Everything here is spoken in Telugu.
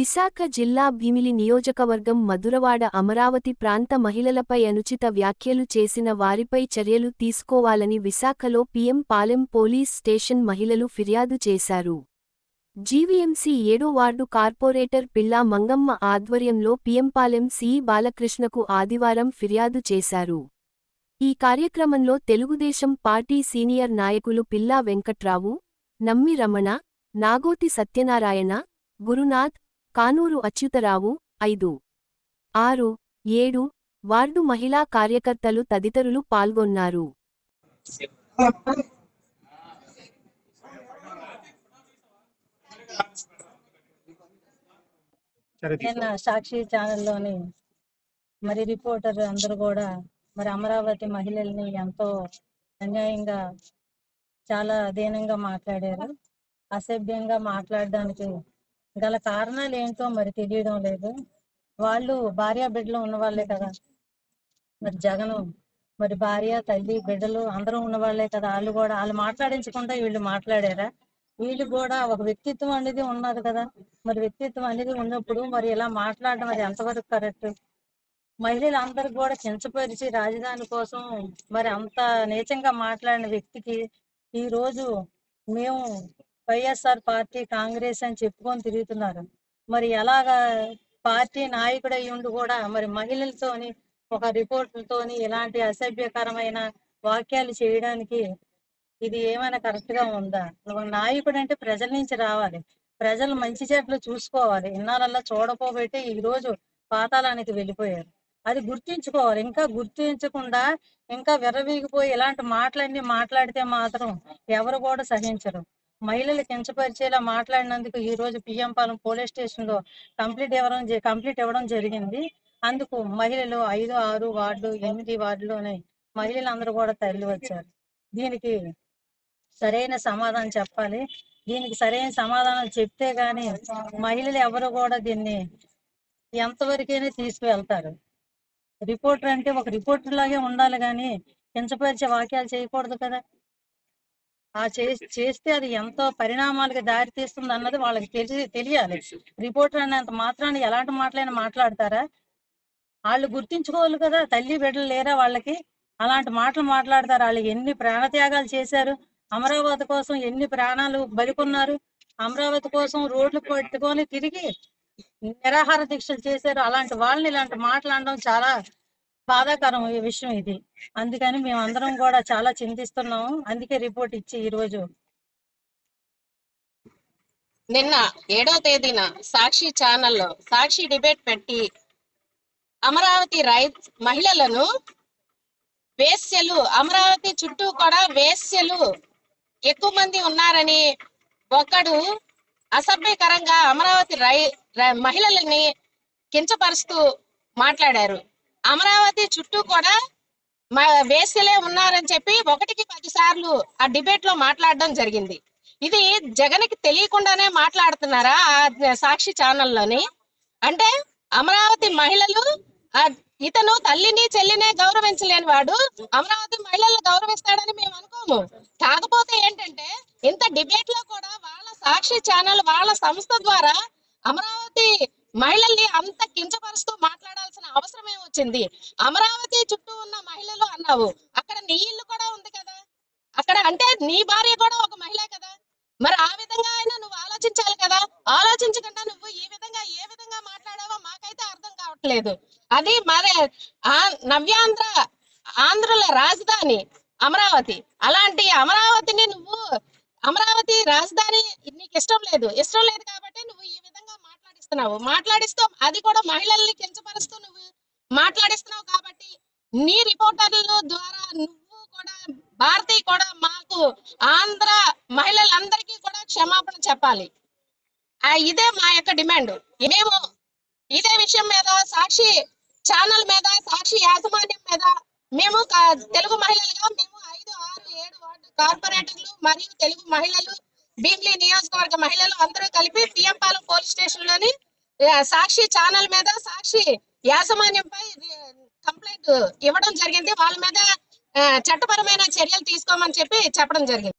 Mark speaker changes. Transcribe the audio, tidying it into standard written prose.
Speaker 1: విశాఖ జిల్లా భీమిలి నియోజకవర్గం మధురవాడ అమరావతి ప్రాంత మహిళలపై అనుచిత వ్యాఖ్యలు చేసిన వారిపై చర్యలు తీసుకోవాలని విశాఖలో పీఎం పాలెం పోలీస్ స్టేషన్ మహిళలు ఫిర్యాదు చేశారు. జీవీఎంసీ 7వ వార్డు కార్పొరేటర్ పిల్లా మంగమ్మ ఆధ్వర్యంలో పీఎంపాలెం సీఈ బాలకృష్ణకు ఆదివారం ఫిర్యాదు చేశారు. ఈ కార్యక్రమంలో తెలుగుదేశం పార్టీ సీనియర్ నాయకులు పిల్లా వెంకట్రావు, నమ్మి రమణ, నాగోతి సత్యనారాయణ, గురునాథ్, కానూరు అచ్యుతరావు, 5, 6, 7 వార్డు మహిళా కార్యకర్తలు తదితరులు పాల్గొన్నారు.
Speaker 2: సాక్షి ఛానల్లోని మరి రిపోర్టర్ అందరూ కూడా మరి అమరావతి మహిళల్ని ఎంతో అన్యాయంగా చాలా అధీనంగా మాట్లాడారు. అసభ్యంగా మాట్లాడడానికి గల కారణాలు ఏంటో మరి తెలియడం లేదు. వాళ్ళు భార్య బిడ్డలు ఉన్న వాళ్ళే కదా, మరి జగను మరి భార్య తల్లి బిడ్డలు అందరూ ఉన్నవాళ్లే కదా. వాళ్ళు మాట్లాడించకుండా వీళ్ళు మాట్లాడారా? వీళ్ళు కూడా ఒక వ్యక్తిత్వం అనేది ఉన్నది కదా. మరి వ్యక్తిత్వం అనేది ఉన్నప్పుడు మరి ఇలా మాట్లాడడం అది ఎంతవరకు కరెక్ట్? మహిళలు అందరు కూడా కించపరిచి రాజధాని కోసం మరి అంత నీచంగా మాట్లాడిన వ్యక్తికి ఈ రోజు మేము వైఎస్ఆర్ పార్టీ కాంగ్రెస్ అని చెప్పుకొని తిరుగుతున్నారు. మరి ఎలాగా పార్టీ నాయకుడు అయి ఉండి కూడా మరి మహిళలతోని ఒక రిపోర్టులతోని ఇలాంటి అసభ్యకరమైన వాక్యాలు చేయడానికి ఇది ఏమైనా కరెక్ట్ గా ఉందా? నాయకుడు అంటే ప్రజల నుంచి రావాలి, ప్రజలు మంచి చెట్లు చూసుకోవాలి. ఇన్నాళ్ళల్లా చూడపోబెట్టి ఈ రోజు పాతాళానికి వెళ్ళిపోయారు. అది గుర్తించుకోవాలి. ఇంకా గుర్తించకుండా ఇంకా విర్రవీగిపోయి ఇలాంటి మాటలన్నీ మాట్లాడితే మాత్రం ఎవరు కూడా సహించరు. మహిళలు కించపరిచేలా మాట్లాడినందుకు ఈ రోజు పీఎంపాలెం పోలీస్ స్టేషన్ లో కంప్లీట్ ఇవ్వడం జరిగింది. అందుకు మహిళలు 5, 6 వార్డు 8 వార్డులోనే మహిళలందరూ కూడా తరలి వచ్చారు. దీనికి సరైన సమాధానం చెప్పాలి. దీనికి సరైన సమాధానం చెప్తే గాని మహిళలు ఎవరు కూడా దీన్ని ఎంతవరకైనా తీసుకువెళ్తారు. రిపోర్టర్ అంటే ఒక రిపోర్టర్ లాగే ఉండాలి కానీ కించపరిచే వాక్యాలు చేయకూడదు కదా. చేస్తే అది ఎంతో పరిణామాలకు దారి తీస్తుంది అన్నది వాళ్ళకి తెలియాలి. రిపోర్టర్ అనేంత మాత్రాన్ని ఎలాంటి మాటలైనా మాట్లాడతారా? వాళ్ళు గుర్తించుకోవాలి కదా. తల్లి బిడ్డలు లేరా వాళ్ళకి? అలాంటి మాటలు మాట్లాడతారు. వాళ్ళు ఎన్ని ప్రాణత్యాగాలు చేశారు, అమరావతి కోసం ఎన్ని ప్రాణాలు బలికొన్నారు, అమరావతి కోసం రోడ్లు పెట్టుకొని తిరిగి నిరాహార దీక్షలు చేశారు. అలాంటి వాళ్ళని ఇలాంటి మాట్లాడడం చాలా బాధాకరం ఈ విషయం ఇది. అందుకని మేమందరం కూడా చాలా చింతిస్తున్నాము. అందుకే రిపోర్ట్ ఇచ్చి ఈరోజు
Speaker 3: నిన్న 7వ తేదీన సాక్షి ఛానల్లో సాక్షి డిబేట్ పెట్టి అమరావతి మహిళలను వేశ్యలు, అమరావతి చుట్టూ కూడా వేశ్యలు ఎక్కువ మంది ఉన్నారని ఒకడు అసభ్యకరంగా అమరావతి మహిళలని కించపరుస్తూ మాట్లాడారు. అమరావతి చుట్టూ కూడా వేశ్యలే ఉన్నారని చెప్పి 1కి 10 సార్లు ఆ డిబేట్ లో మాట్లాడడం జరిగింది. ఇది జగన్కి తెలియకుండానే మాట్లాడుతున్నారా ఆ సాక్షి ఛానల్లోని? అంటే అమరావతి మహిళలు, ఇతను తల్లిని చెల్లినే గౌరవించలేని వాడు అమరావతి మహిళలను గౌరవిస్తాడని మేము అనుకోము. కాకపోతే ఏంటంటే ఇంత డిబేట్ లో కూడా వాళ్ళ సాక్షి ఛానల్ వాళ్ళ సంస్థ ద్వారా అమరావతి మహిళల్ని అంత కించపరుస్తూ మాట్లాడాల్సిన అవసరం ఏమొచ్చింది? అమరావతి చుట్టూ ఉన్న మహిళలు అన్నావు, అక్కడ నీ ఇల్లు కూడా ఉంది కదా, అక్కడ అంటే నీ భార్య కూడా ఒక మహిళే కదా. మరి ఆ విధంగా అయినా నువ్వు ఆలోచించాలి కదా. ఆలోచించకుండా నువ్వు ఏ విధంగా మాట్లాడావో మాకైతే అర్థం కావట్లేదు. అది మరి ఆంధ్రుల రాజధాని అమరావతి. అలాంటి అమరావతిని నువ్వు అమరావతి రాజధాని నీకు ఇష్టం లేదు కాబట్టి నువ్వు ఈ విధంగా మాట్లాడిస్తూ అది కూడా మహిళల్ని కించపరుస్తూ నువ్వు మాట్లాడిస్తున్నావు. కాబట్టి నీ రిపోర్టర్ల ద్వారా నువ్వు కూడా భారతి కూడా మాకు ఆంధ్ర మహిళలందరికీ కూడా క్షమాపణ చెప్పాలి. ఇదే మా యొక్క డిమాండ్. మేము ఇదే విషయం మీద సాక్షి ఛానల్ మీద సాక్షి యాజమాన్యం మీద మేము తెలుగు మహిళలుగా మేము 5, 6, 7 వార్డు కార్పొరేటర్లు మరియు తెలుగు మహిళలు భీమిలి నియోజకవర్గ మహిళలు అందరూ కలిపి పీఎంపాలెం పోలీస్ స్టేషన్ లోని సాక్షి ఛానల్ మీద సాక్షి యాజమాన్యంపై కంప్లైంట్ ఇవ్వడం జరిగింది. వాళ్ళ మీద చట్టపరమైన చర్యలు తీసుకోమని చెప్పడం జరిగింది.